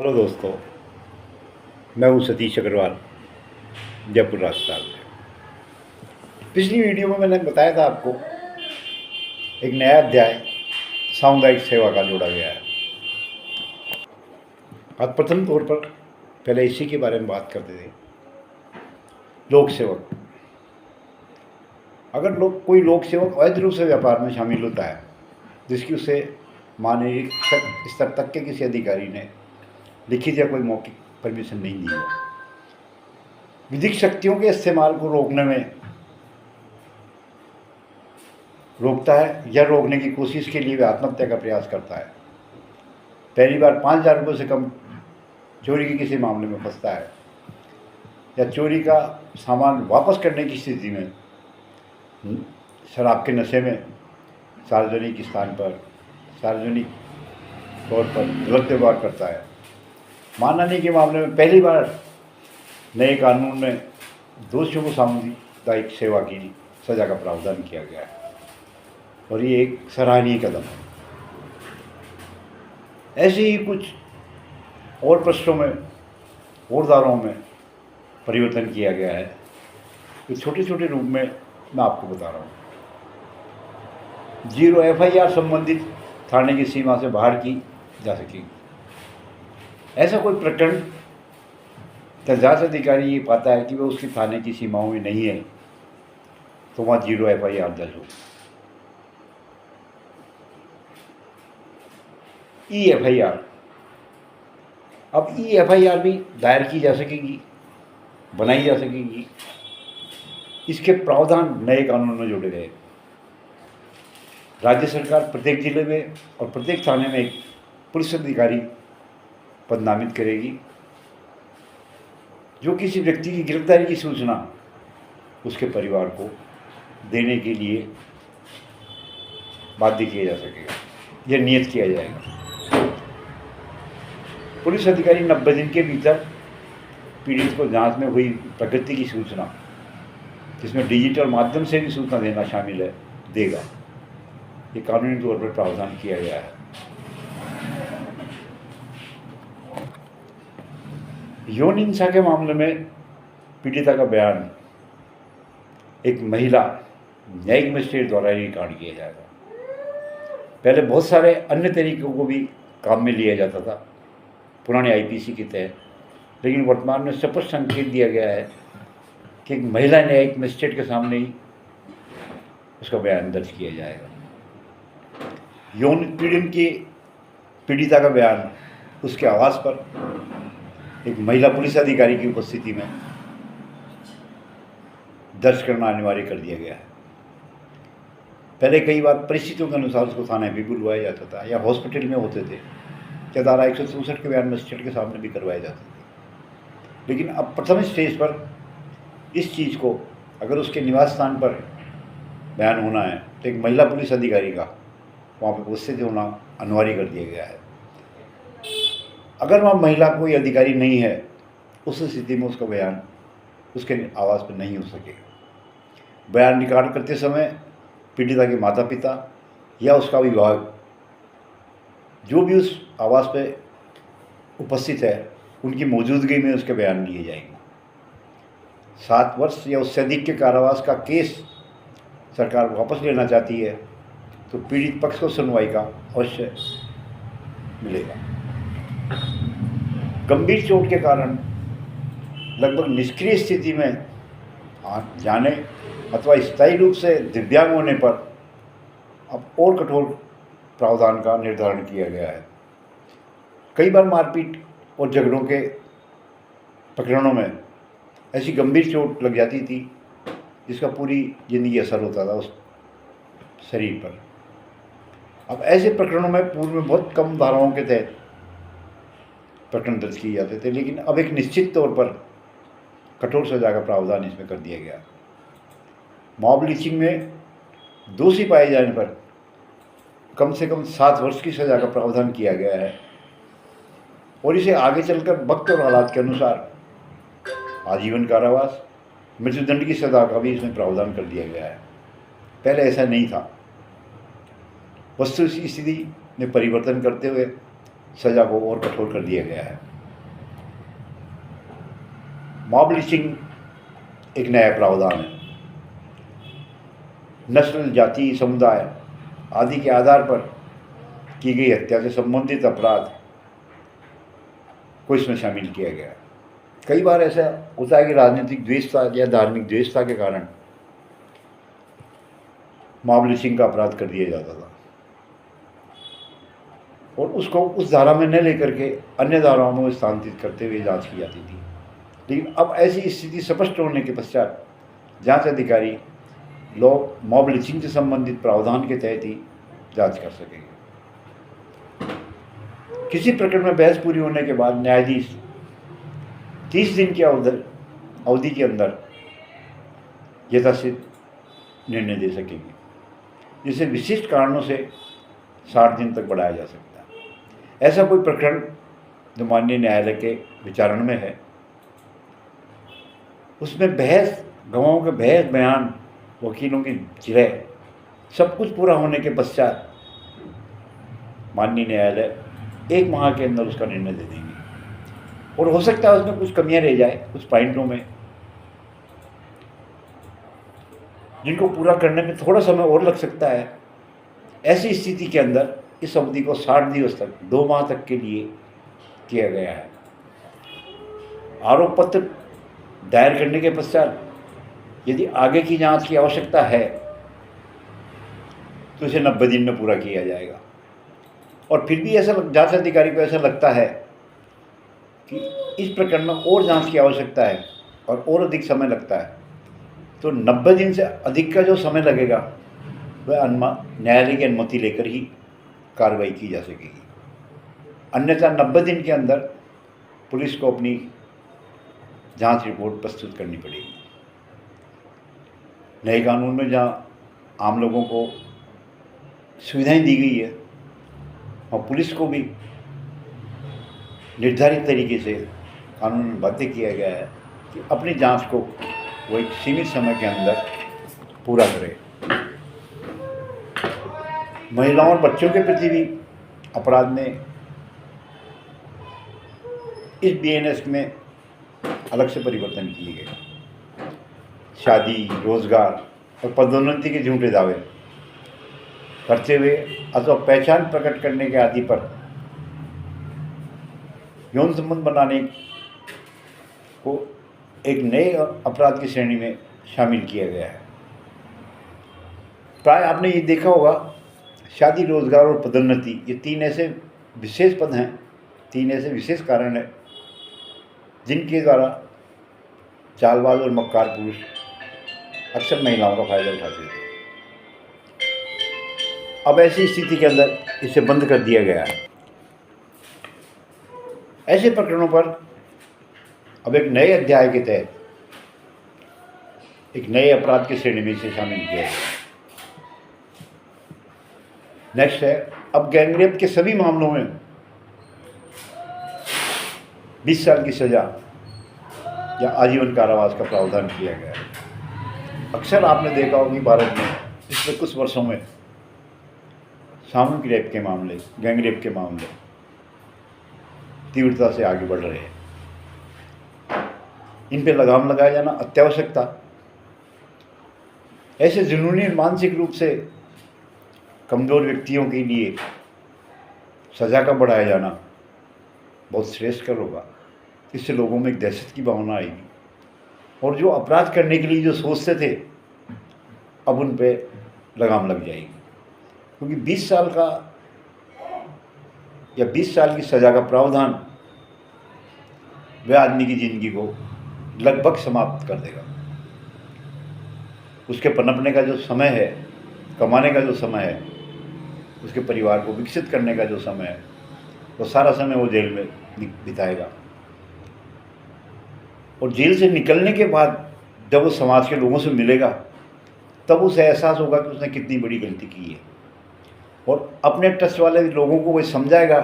Hello दोस्तों, मैं हूँ सतीश अग्रवाल, जयपुर राजस्थान से। पिछली वीडियो में मैंने बताया था आपको एक नया अध्याय सामुदायिक सेवा का जोड़ा गया है। आज प्रथम तौर पर पहले इसी के बारे में बात करते थे। लोक सेवक, अगर कोई लोक सेवक अवैध रूप से व्यापार में शामिल होता है जिसकी उसे मानवीय स्तर तक के किसी अधिकारी ने लिखित या कोई मौखिक परमिशन नहीं दी है, विधिक शक्तियों के इस्तेमाल को रोकने में रोकता है या रोकने की कोशिश के लिए वह आत्महत्या का प्रयास करता है, पहली बार 5,000 रुपये से कम चोरी के किसी मामले में फंसता है या चोरी का सामान वापस करने की स्थिति में शराब के नशे में सार्वजनिक स्थान पर सार्वजनिक तौर पर गलत व्यवहार करता है, मानहानि के मामले में पहली बार नए कानून में दोषियों को सामुदायिक सेवा की सज़ा का प्रावधान किया गया है और ये एक सराहनीय कदम है। ऐसे ही कुछ और पृष्ठों में और धाराओं में परिवर्तन किया गया है, तो छोटे छोटे रूप में मैं आपको बता रहा हूँ। 0 FIR संबंधित थाने की सीमा से बाहर की जा सकेगी। ऐसा कोई प्रकरण जांच अधिकारी ये पाता है कि वह उसकी थाने की सीमाओं में नहीं है तो वहाँ 0 FIR दर्ज हो। EFIR, अब EFIR भी दायर की जा सकेगी, बनाई जा सकेगी। इसके प्रावधान नए कानून में जोड़े गए। राज्य सरकार प्रत्येक जिले में और प्रत्येक थाने में एक पुलिस अधिकारी पद नामित करेगी जो किसी व्यक्ति की गिरफ्तारी की सूचना उसके परिवार को देने के लिए बाध्य किया जा सकेगा, यह नियत किया जाएगा। पुलिस अधिकारी 90 दिन के भीतर पीड़ित को जांच में हुई प्रगति की सूचना, जिसमें डिजिटल माध्यम से भी सूचना देना शामिल है, देगा। ये कानूनी तौर पर प्रावधान किया गया है। यौन हिंसा के मामले में पीड़िता का बयान एक महिला न्यायिक मजिस्ट्रेट द्वारा रिकॉर्ड किया जाएगा। पहले बहुत सारे अन्य तरीकों को भी काम में लिया जाता था पुराने IPC के तहत, लेकिन वर्तमान में स्पष्ट संकेत दिया गया है कि एक महिला न्यायिक मजिस्ट्रेट के सामने ही उसका बयान दर्ज किया जाएगा। यौन उत्पीड़न की पीड़िता का बयान उसके आवास पर एक महिला पुलिस अधिकारी की उपस्थिति में दर्ज करना अनिवार्य कर दिया गया है। पहले कई बार परिस्थितियों के अनुसार उसको थाने भी बुलवाया जाता था या हॉस्पिटल में होते थे, या धारा 164 के बयान मजिस्ट्रेट के सामने भी करवाए जाते थे। लेकिन अब प्रथम स्टेज पर इस चीज़ को अगर उसके निवास स्थान पर बयान होना है तो एक महिला पुलिस अधिकारी का वहाँ पर उपस्थित होना अनिवार्य कर दिया गया है। अगर वहाँ महिला कोई अधिकारी नहीं है, उस स्थिति में उसका बयान उसके आवास पर नहीं हो सकेगा। बयान रिकॉर्ड करते समय पीड़िता के माता पिता या उसका अभिभावक जो भी उस आवास पे उपस्थित है, उनकी मौजूदगी में उसके बयान लिए जाएंगे। 7 वर्ष या उससे अधिक के कारावास का केस सरकार वापस लेना चाहती है तो पीड़ित पक्ष को सुनवाई का अवश्य मिलेगा। गंभीर चोट के कारण लगभग निष्क्रिय स्थिति में जाने अथवा स्थायी रूप से दिव्यांग होने पर अब और कठोर प्रावधान का निर्धारण किया गया है। कई बार मारपीट और झगड़ों के प्रकरणों में ऐसी गंभीर चोट लग जाती थी जिसका पूरी जिंदगी असर होता था उस शरीर पर। अब ऐसे प्रकरणों में पूर्व में बहुत कम धाराओं के तहत प्रकरण दर्ज किए जाते थे, लेकिन अब एक निश्चित तौर पर कठोर सजा का प्रावधान इसमें कर दिया गया। मॉब लिंचिंग में दोषी पाए जाने पर कम से कम 7 वर्ष की सजा का प्रावधान किया गया है और इसे आगे चलकर वक्त और हालात के अनुसार आजीवन कारावास, मृत्युदंड की सजा का भी इसमें प्रावधान कर दिया गया है। पहले ऐसा नहीं था। वस्तु स्थिति में परिवर्तन करते हुए सजा को और कठोर कर दिया गया है। मॉब लिंचिंग एक नया प्रावधान है। नस्ल, जाति, समुदाय आदि के आधार पर की गई हत्या से संबंधित अपराध को इसमें शामिल किया गया है। कई बार ऐसा होता है कि राजनीतिक द्वेषता या धार्मिक द्वेषता के कारण मॉब लिंचिंग का अपराध कर दिया जाता था और उसको उस धारा में न लेकर के अन्य धाराओं में स्थानांतरित करते हुए जांच की जाती थी। लेकिन अब ऐसी स्थिति स्पष्ट होने के पश्चात जांच अधिकारी लोग मॉब लिंचिंग से संबंधित प्रावधान के तहत ही जांच कर सकेंगे। किसी प्रकरण में बहस पूरी होने के बाद न्यायाधीश 30 दिन की अवधि के अंदर यथाचित निर्णय दे सकेंगे, जिसे विशिष्ट कारणों से 60 दिन तक बढ़ाया जा सकता है। ऐसा कोई प्रकरण जो माननीय न्यायालय के विचारण में है, उसमें बहस, गवाहों के बहस बयान, वकीलों की जिरह, सब कुछ पूरा होने के पश्चात माननीय न्यायालय 1 माह के अंदर उसका निर्णय दे देंगे। और हो सकता है उसमें कुछ कमियां रह जाए, कुछ पॉइंटों में, जिनको पूरा करने में थोड़ा समय और लग सकता है। ऐसी स्थिति के अंदर इस अवधि को 60 दिवस तक, 2 माह तक के लिए किया गया है। आरोप पत्र दायर करने के पश्चात यदि आगे की जांच की आवश्यकता है तो इसे 90 दिन में पूरा किया जाएगा। और फिर भी ऐसा जांच अधिकारी को ऐसा लगता है कि इस प्रकरण में और जांच की आवश्यकता है और अधिक समय लगता है, तो 90 दिन से अधिक का जो समय लगेगा वह न्यायालय की अनुमति लेकर ही कार्रवाई की जा सकेगी। अन्यथा 90 दिन के अंदर पुलिस को अपनी जांच रिपोर्ट प्रस्तुत करनी पड़ेगी। नए कानून में जहां आम लोगों को सुविधाएं दी गई है और पुलिस को भी निर्धारित तरीके से कानून में बाध्य किया गया है कि अपनी जांच को वो एक सीमित समय के अंदर पूरा करे। महिलाओं और बच्चों के प्रति भी अपराध में इस BNS में अलग से परिवर्तन किए गए। शादी, रोजगार और पदोन्नति के झूठे दावे करते हुए अथवा पहचान प्रकट करने के आदि पर यौन संबंध बनाने को एक नए अपराध की श्रेणी में शामिल किया गया है। प्राय आपने ये देखा होगा, शादी, रोजगार और पदोन्नति, ये 3 ऐसे विशेष पद हैं, 3 ऐसे विशेष कारण हैं जिनके द्वारा चालबाज और मक्कार पुरुष अक्सर महिलाओं का फायदा उठाते थे। अब ऐसी स्थिति के अंदर इसे बंद कर दिया गया है। ऐसे प्रकरणों पर अब एक नए अध्याय के तहत एक नए अपराध की श्रेणी में इसे शामिल किया गया। नेक्स्ट है, अब गैंगरेप के सभी मामलों में 20 साल की सजा या आजीवन कारावास का प्रावधान किया गया है। अक्सर आपने देखा होगा कि भारत में पिछले कुछ वर्षों में सामूहिक रेप के मामले, गैंगरेप के मामले तीव्रता से आगे बढ़ रहे हैं। इन पर लगाम लगाया जाना अत्यावश्यक था। ऐसे जुनूनी और मानसिक रूप से कमज़ोर व्यक्तियों के लिए सज़ा का बढ़ाया जाना बहुत श्रेष्ठकर होगा। इससे लोगों में एक दहशत की भावना आएगी और जो अपराध करने के लिए जो सोचते थे अब उन पे लगाम लग जाएगी, क्योंकि 20 साल का या 20 साल की सज़ा का प्रावधान वह आदमी की ज़िंदगी को लगभग समाप्त कर देगा। उसके पनपने का जो समय है, कमाने का जो समय है, उसके परिवार को विकसित करने का जो समय है, वो सारा समय वो जेल में बिताएगा। और जेल से निकलने के बाद जब वो समाज के लोगों से मिलेगा तब उसे एहसास होगा कि उसने कितनी बड़ी गलती की है और अपने ट्रस्ट वाले लोगों को वो समझाएगा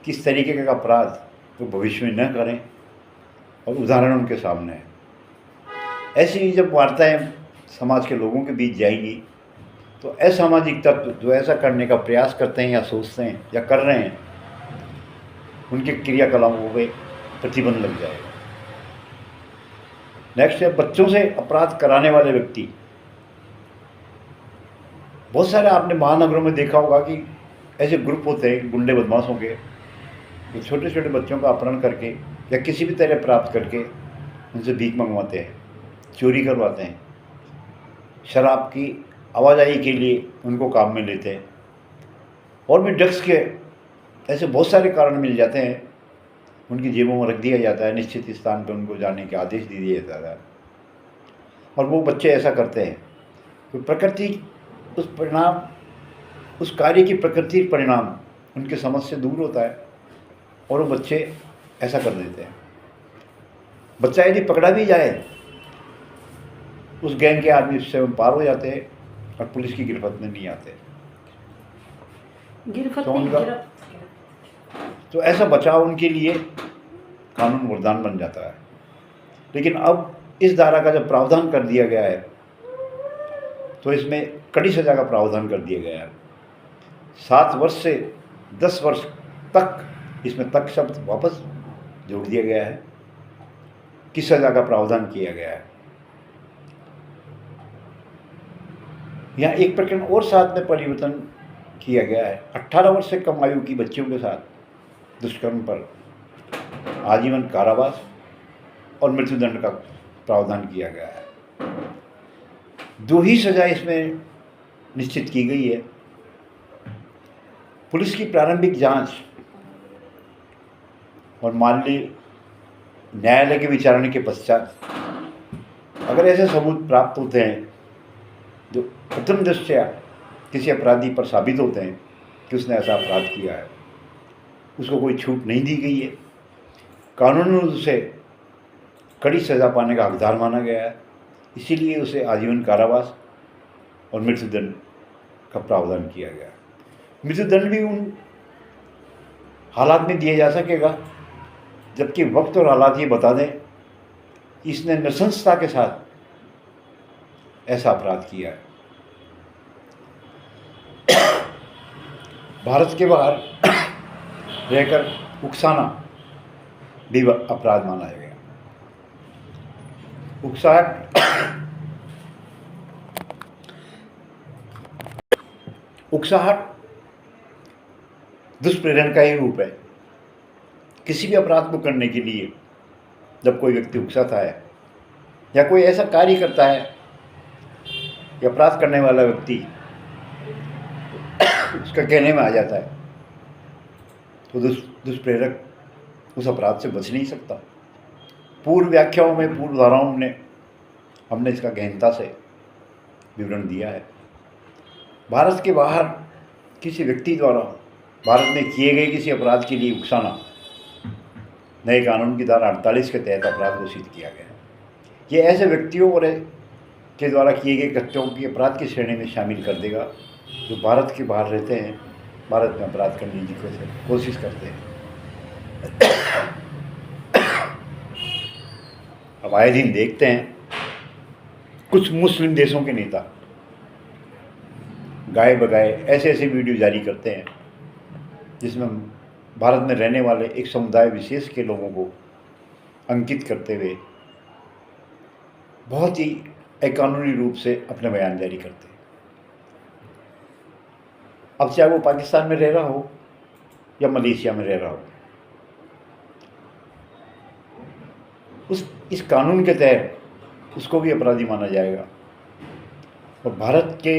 कि इस तरीके का अपराध वो भविष्य में न करें, और उदाहरण उनके सामने है। ऐसी ही जब वार्ताएं समाज के लोगों के बीच जाएंगी तो असामाजिक तत्व जो ऐसा करने का प्रयास करते हैं या सोचते हैं या कर रहे हैं, उनके क्रियाकलापों पे प्रतिबंध लग जाएगा। नेक्स्ट है बच्चों से अपराध कराने वाले व्यक्ति। बहुत सारे आपने महानगरों में देखा होगा कि ऐसे ग्रुप होते हैं गुंडे बदमाशों के, जो छोटे छोटे बच्चों का अपहरण करके या किसी भी तरह प्राप्त करके उनसे भीख मंगवाते हैं, चोरी करवाते हैं, शराब की आवाजाही के लिए उनको काम में लेते हैं, और भी ड्रग्स के ऐसे बहुत सारे कारण मिल जाते हैं, उनकी जेबों में रख दिया जाता है, निश्चित स्थान पर उनको जाने के आदेश दे दिया जाता है और वो बच्चे ऐसा करते हैं। तो प्रकृति उस परिणाम, उस कार्य की प्रकृति परिणाम उनके समझ से दूर होता है और वो बच्चे ऐसा कर देते हैं। बच्चा यदि पकड़ा भी जाए, उस गैंग के आदमी उससे पार हो जाते हैं और पुलिस की गिरफ्त में नहीं आते। तो ऐसा बचाव उनके लिए कानून वरदान बन जाता है। लेकिन अब इस धारा का जब प्रावधान कर दिया गया है, तो इसमें कड़ी सजा का प्रावधान कर दिया गया है। 7 वर्ष से 10 वर्ष तक, इसमें तक शब्द वापस जोड़ दिया गया है, की सजा का प्रावधान किया गया है। यहाँ एक प्रकरण और साथ में परिवर्तन किया गया है। 18 वर्ष से कम आयु की बच्चियों के साथ दुष्कर्म पर आजीवन कारावास और मृत्युदंड का प्रावधान किया गया है। 2 ही सजा इसमें निश्चित की गई है। पुलिस की प्रारंभिक जांच और माननीय न्यायालय के विचारणा के पश्चात अगर ऐसे सबूत प्राप्त होते हैं जो प्रथम दृष्टया किसी अपराधी पर साबित होते हैं कि उसने ऐसा अपराध किया है, उसको कोई छूट नहीं दी गई है। कानून में उसे कड़ी सज़ा पाने का हकदार माना गया है, इसीलिए उसे आजीवन कारावास और मृत्युदंड का प्रावधान किया गया है। मृत्युदंड भी उन हालात में दिया जा सकेगा जबकि वक्त और हालात ये बता दें कि इसने नृशंसता के साथ ऐसा अपराध किया है। भारत के बाहर रहकर उकसाना भी अपराध माना गया। उकसाहट दुष्प्रेरण का ही रूप है। किसी भी अपराध को करने के लिए जब कोई व्यक्ति उकसाता है या कोई ऐसा कार्य करता है कि अपराध करने वाला व्यक्ति उसका कहने में आ जाता है, तो दुष्प्रेरक उस अपराध से बच नहीं सकता। पूर्व व्याख्याओं में, पूर्व धाराओं में हमने इसका गहनता से विवरण दिया है। भारत के बाहर किसी व्यक्ति द्वारा भारत में किए गए किसी अपराध के लिए उकसाना नए कानून की धारा 48 के तहत अपराध घोषित किया गया है। ये ऐसे व्यक्तियों और के द्वारा किए गए कृत्यों की अपराध की श्रेणी में शामिल कर देगा जो भारत के बाहर रहते हैं, भारत में अपराध करने की कोशिश करते हैं। अब आए दिन देखते हैं कुछ मुस्लिम देशों के नेता गाए बगाए ऐसे ऐसे वीडियो जारी करते हैं जिसमें भारत में रहने वाले एक समुदाय विशेष के लोगों को अंकित करते हुए बहुत ही अकानूनी रूप से अपने बयान जारी करते हैं। अब चाहे वो पाकिस्तान में रह रहा हो या मलेशिया में रह रहा हो, इस कानून के तहत उसको भी अपराधी माना जाएगा और भारत के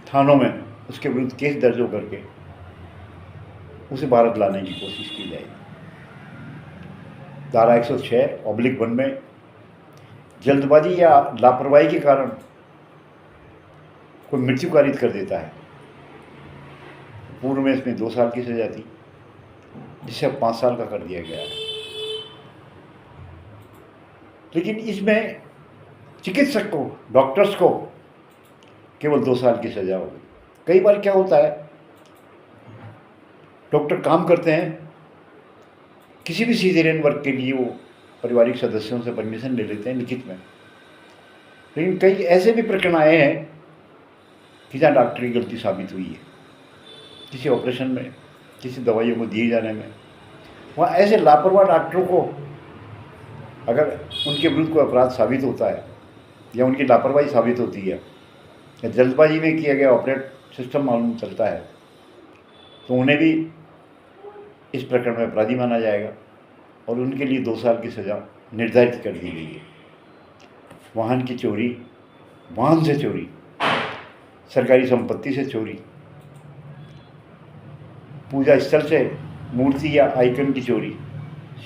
थानों में उसके विरुद्ध केस दर्ज होकर के उसे भारत लाने की कोशिश की जाएगी। धारा 106/1 में जल्दबाजी या लापरवाही के कारण कोई मृत्यु कारित कर देता है। पूर्व में इसमें 2 साल की सजा थी, जिसे अब 5 साल का कर दिया गया है। लेकिन इसमें चिकित्सक को, डॉक्टर्स को केवल 2 साल की सजा होगी। कई बार क्या होता है, डॉक्टर काम करते हैं, किसी भी सीजरियन वर्क के लिए वो पारिवारिक सदस्यों से परमिशन ले लेते हैं लिखित में। लेकिन कई ऐसे भी प्रकरण आए हैं कि जहाँ डॉक्टर की गलती साबित हुई है, किसी ऑपरेशन में, किसी दवाइयों को दिए जाने में। वहाँ ऐसे लापरवाह डॉक्टरों को अगर उनके विरुद्ध कोई अपराध साबित होता है या उनकी लापरवाही साबित होती है या जल्दबाजी में किया गया ऑपरेट सिस्टम मालूम चलता है, तो उन्हें भी इस प्रकरण में अपराधी माना जाएगा और उनके लिए 2 साल की सज़ा निर्धारित कर दी गई है। वाहन की चोरी, वाहन से चोरी, सरकारी संपत्ति से चोरी, पूजा स्थल से मूर्ति या आइकन की चोरी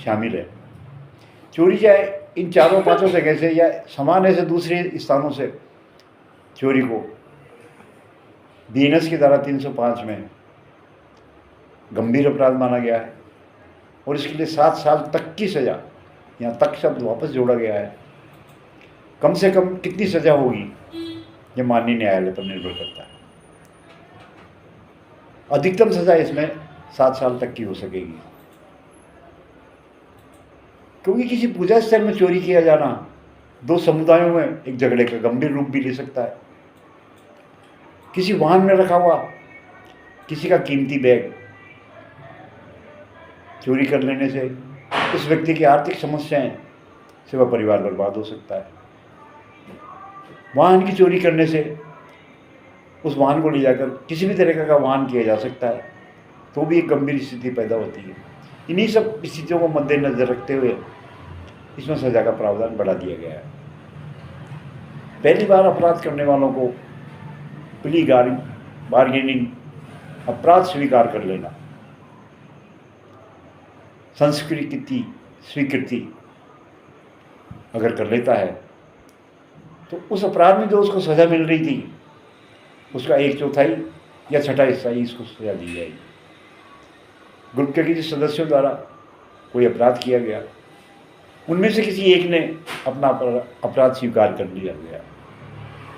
शामिल है। चोरी चाहे इन 4-5 जगह से या सामान ऐसे दूसरे स्थानों से चोरी को बीएनएस की धारा 305 में गंभीर अपराध माना गया है और इसके लिए 7 साल तक की सज़ा, यहाँ तक शब्द वापस जोड़ा गया है। कम से कम कितनी सज़ा होगी यह माननीय न्यायालय पर निर्भर करता है। अधिकतम सज़ा इसमें 7 साल तक की हो सकेगी, क्योंकि किसी पूजा स्थल में चोरी किया जाना 2 समुदायों में एक झगड़े का गंभीर रूप भी ले सकता है। किसी वाहन में रखा हुआ किसी का कीमती बैग चोरी कर लेने से उस व्यक्ति की आर्थिक समस्याएं से वह परिवार बर्बाद हो सकता है। वाहन की चोरी करने से उस वाहन को ले जाकर किसी भी तरह का वाहन किया जा सकता है, तो भी एक गंभीर स्थिति पैदा होती है। इन्हीं सब स्थितियों को मद्देनजर रखते हुए इसमें सज़ा का प्रावधान बढ़ा दिया गया है। पहली बार अपराध करने वालों को प्ली बार्गेनिंग, अपराध स्वीकार कर लेना, संस्कृति स्वीकृति अगर कर लेता है तो उस अपराध में जो उसको सज़ा मिल रही थी उसका 1/4 या 1/6 हिस्सा ही इसको सज़ा दी जाएगी। ग्रुप के किसी सदस्यों द्वारा कोई अपराध किया गया, उनमें से किसी एक ने अपना अपराध स्वीकार कर लिया गया,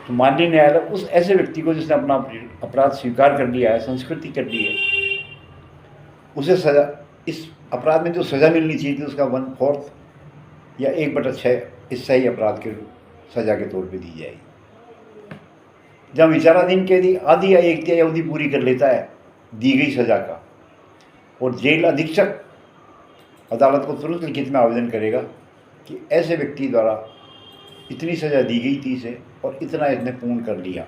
तो माननीय न्यायालय उस ऐसे व्यक्ति को जिसने अपना अपराध स्वीकार कर लिया है, संस्कृति कर ली है, उसे सज़ा, इस अपराध में जो सज़ा मिलनी चाहिए थी उसका 1/4 या 1/6 हिस्सा ही अपराध के सज़ा के तौर पे दी जाएगी। जब विचाराधीन कैदी आधी या 1/3 अवधि पूरी कर लेता है दी गई सज़ा का, और जेल अधीक्षक अदालत को तुरंत लिखित में आवेदन करेगा कि ऐसे व्यक्ति द्वारा इतनी सज़ा दी गई थी इसे और इतना इसने पूर्ण कर लिया।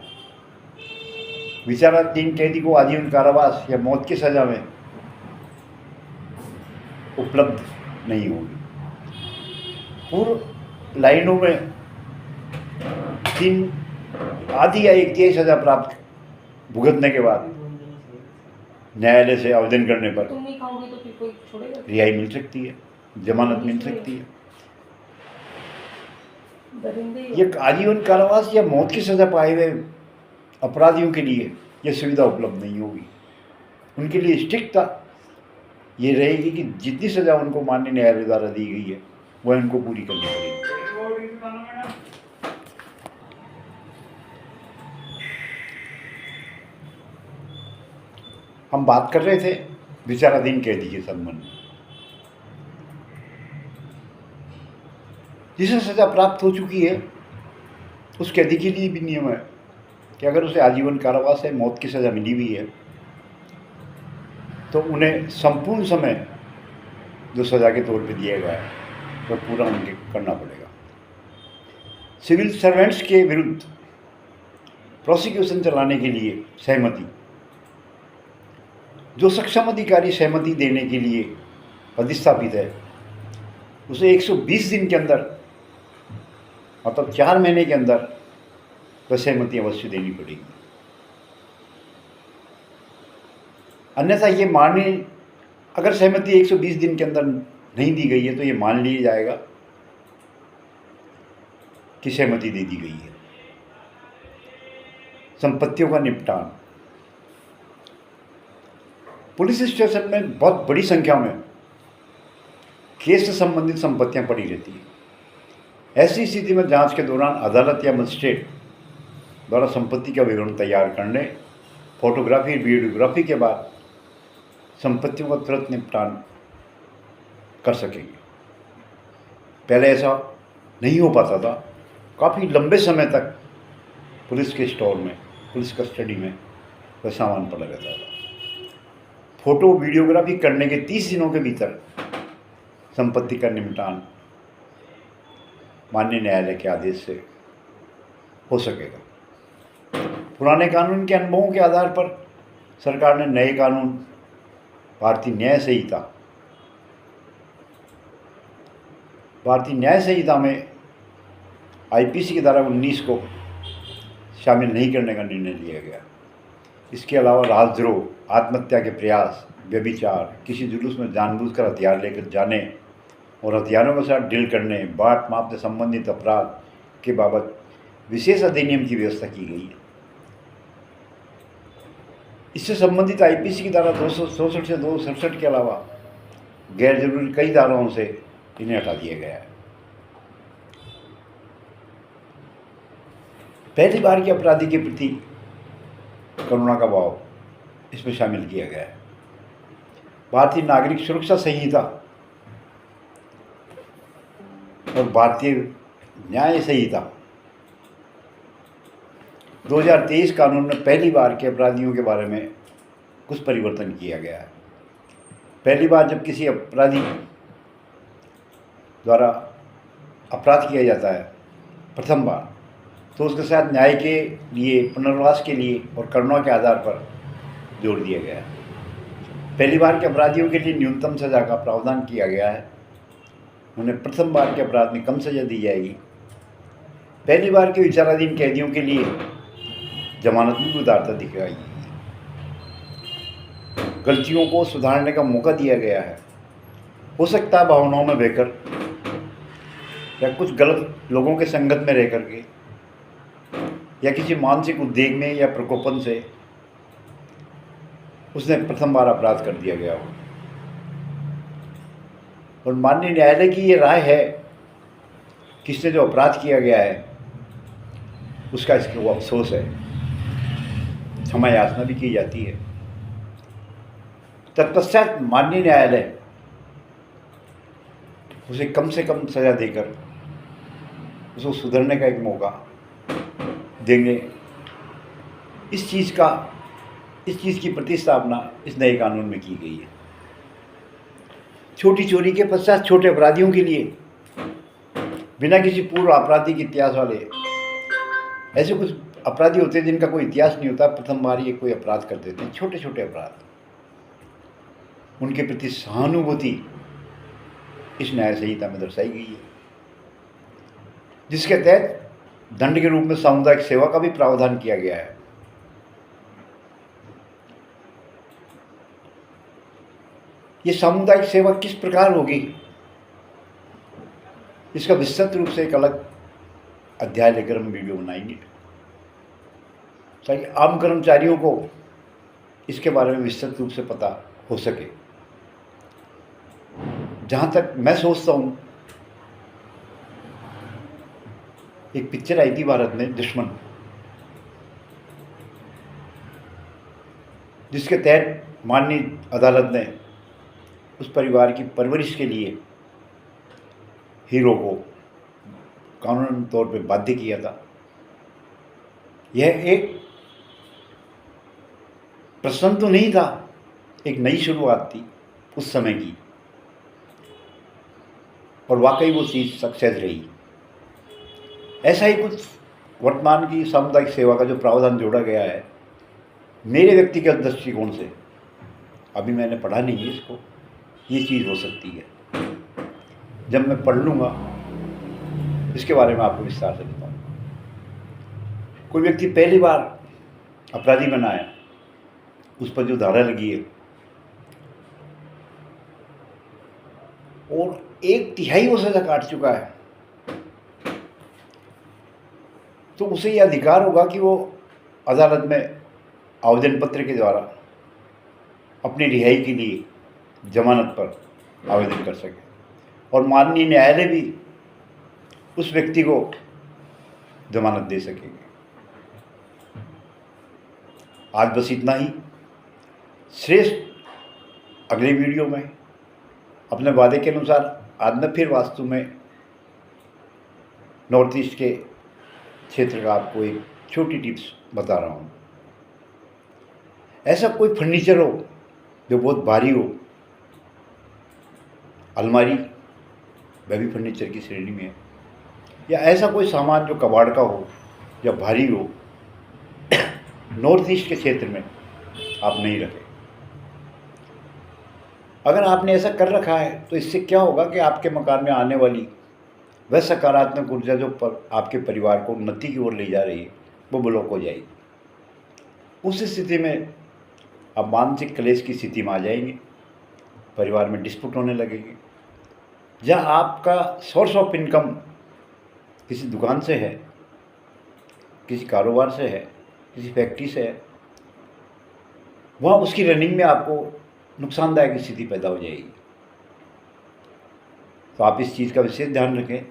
विचाराधीन कैदी को आजीवन कारावास या मौत की सज़ा में उपलब्ध नहीं होगी। पूर्व लाइनों में 3 आधी या 1/3 सज़ा प्राप्त भुगतने के बाद न्यायालय से आवेदन करने पर रिहाई मिल सकती है, जमानत मिल सकती है। ये आजीवन कारावास या मौत की सज़ा पाए हुए अपराधियों के लिए यह सुविधा उपलब्ध नहीं होगी। उनके लिए स्ट्रिक्टता ये रहेगी कि जितनी सज़ा उनको माननीय न्यायालय द्वारा दी गई है वह उनको पूरी करनी पड़ेगी। हम बात कर रहे थे विचाराधीन कैदी के संबंध में। जिसे सज़ा प्राप्त हो चुकी है उस कैदी के लिए भी नियम है कि अगर उसे आजीवन कारावास है, मौत की सज़ा मिली हुई है, तो उन्हें संपूर्ण समय जो सज़ा के तौर पे दिया गया है वह पूरा उनके करना पड़ेगा। सिविल सर्वेंट्स के विरुद्ध प्रोसिक्यूशन चलाने के लिए सहमति, जो सक्षम अधिकारी सहमति देने के लिए अधिस्थापित है उसे 120 दिन के अंदर, मतलब 4 महीने के अंदर वह सहमति अवश्य देनी पड़ेगी। अन्यथा ये माननीय, अगर सहमति 120 दिन के अंदर नहीं दी गई है तो ये मान लिया जाएगा कि सहमति दे दी गई है। संपत्तियों का निपटान, पुलिस स्टेशन में बहुत बड़ी संख्या में केस से संबंधित संपत्तियां पड़ी रहती हैं। ऐसी स्थिति में जांच के दौरान अदालत या मजिस्ट्रेट द्वारा संपत्ति का विवरण तैयार करने, फोटोग्राफी, वीडियोग्राफी के बाद संपत्तियों का तुरंत निपटान कर सकेंगे। पहले ऐसा नहीं हो पाता था, काफ़ी लंबे समय तक पुलिस के स्टोर में, पुलिस कस्टडी में वह सामान पड़ा रहता था। फोटो वीडियोग्राफी करने के 30 दिनों के भीतर संपत्ति का निपटान माननीय न्यायालय के आदेश से हो सकेगा। पुराने कानून के अनुभवों के आधार पर सरकार ने नए कानून भारतीय न्याय संहिता में आईपीसी की धारा 19 को शामिल नहीं करने का निर्णय लिया गया। इसके अलावा राजद्रोह, आत्महत्या के प्रयास, व्यभिचार, किसी जुलूस में जानबूझकर हथियार लेकर जाने और हथियारों के साथ डील करने, बाट माप से संबंधित अपराध के बाबत विशेष अधिनियम की व्यवस्था की गई है। इससे संबंधित आईपीसी की धारा 264 से 267 के अलावा गैर जरूरी कई धाराओं से इन्हें हटा दिया गया है। पहली बार के अपराधी के प्रति करुणा का भाव इसमें शामिल किया गया है। भारतीय नागरिक सुरक्षा संहिता और भारतीय न्याय संहिता 2023 कानून में पहली बार के अपराधियों के बारे में कुछ परिवर्तन किया गया है। पहली बार जब किसी अपराधी द्वारा अपराध किया जाता है प्रथम बार, तो उसके साथ न्याय के लिए, पुनर्वास के लिए और करुणा के आधार पर जोड़ दिया गया है। पहली बार के अपराधियों के लिए न्यूनतम सज़ा का प्रावधान किया गया है। उन्हें प्रथम बार के अपराध में कम सज़ा दी जाएगी। पहली बार के विचाराधीन कैदियों के लिए जमानत में उदारता दिखाई गई। गलतियों को सुधारने का मौका दिया गया है। हो सकता है भावनाओं में बहकर या कुछ गलत लोगों के संगत में रह करके या किसी मानसिक उद्वेग में या प्रकोपन से उसने प्रथम बार अपराध कर दिया गया हो। और माननीय न्यायालय की ये राय है कि इसने जो अपराध किया गया है उसका इसके वो अफसोस है, क्षमा याचना भी की जाती है। तत्पश्चात माननीय न्यायालय उसे कम से कम सज़ा देकर उसको सुधरने का एक मौका देंगे। इस चीज़ की प्रतिस्थापना इस नए कानून में की गई है। छोटी चोरी के पश्चात छोटे अपराधियों के लिए बिना किसी पूर्व आपराधिक इतिहास वाले ऐसे कुछ अपराधी होते हैं जिनका कोई इतिहास नहीं होता, प्रथम बार ये कोई अपराध कर देते हैं, छोटे छोटे अपराध, उनके प्रति सहानुभूति इस न्याय संहिता में दर्शाई गई है, जिसके तहत दंड के रूप में सामुदायिक सेवा का भी प्रावधान किया गया है। ये सामुदायिक सेवा किस प्रकार होगी, इसका विस्तृत रूप से एक अलग अध्याय लेकर हम वीडियो बनाएंगे, ताकि आम कर्मचारियों को इसके बारे में विस्तृत रूप से पता हो सके। जहाँ तक मैं सोचता हूँ, एक पिक्चर आई थी भारत में, दुश्मन, जिसके तहत माननीय अदालत ने उस परिवार की परवरिश के लिए हीरो को कानूनी तौर पे बाध्य किया था। यह एक प्रश्न तो नहीं था, एक नई शुरुआत थी उस समय की, और वाकई वो चीज़ सक्सेस रही। ऐसा ही कुछ वर्तमान की सामुदायिक सेवा का जो प्रावधान जोड़ा गया है, मेरे व्यक्तिगत दृष्टिकोण से, अभी मैंने पढ़ा नहीं है इसको, ये चीज़ हो सकती है। जब मैं पढ़ लूँगा इसके बारे में आपको विस्तार से बताऊँगा। कोई व्यक्ति पहली बार अपराधी बना है, उस पर जो धारा लगी है और 1/3 वो सज़ा काट चुका है, तो उसे यह अधिकार होगा कि वो अदालत में आवेदन पत्र के द्वारा अपनी रिहाई के लिए जमानत पर आवेदन कर सके, और माननीय न्यायालय भी उस व्यक्ति को जमानत दे सकेंगे। आज बस इतना ही। श्रेष्ठ अगले वीडियो में अपने वादे के अनुसार आज मैं फिर वास्तु में नॉर्थ ईस्ट के क्षेत्र का आपको एक छोटी टिप्स बता रहा हूँ। ऐसा कोई फर्नीचर हो जो बहुत भारी हो, अलमारी वह भी फर्नीचर की श्रेणी में है, या ऐसा कोई सामान जो कबाड़ का हो या भारी हो, नॉर्थ ईस्ट के क्षेत्र में आप नहीं रखें। अगर आपने ऐसा कर रखा है तो इससे क्या होगा कि आपके मकान में आने वाली वह सकारात्मक ऊर्जा जो आपके परिवार को उन्नति की ओर ले जा रही है वो ब्लॉक हो जाएगी। उस स्थिति में आप मानसिक क्लेश की स्थिति में आ जाएंगे, परिवार में डिस्प्यूट होने लगेगी। जहाँ आपका सोर्स ऑफ इनकम किसी दुकान से है, किसी कारोबार से है, किसी फैक्ट्री से है, वहाँ उसकी रनिंग में आपको नुकसानदायक स्थिति पैदा हो जाएगी। तो आप इस चीज़ का विशेष ध्यान रखें।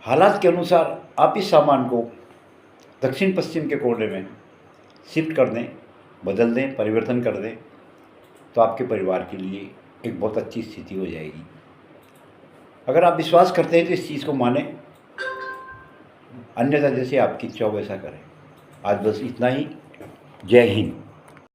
हालात के अनुसार आप इस सामान को दक्षिण पश्चिम के कोने में शिफ्ट कर दें, बदल दें, परिवर्तन कर दें, तो आपके परिवार के लिए एक बहुत अच्छी स्थिति हो जाएगी। अगर आप विश्वास करते हैं तो इस चीज़ को मानें, अन्यथा जैसे आपकी इच्छा हो वैसा करें। आज बस इतना ही। जय हिंद।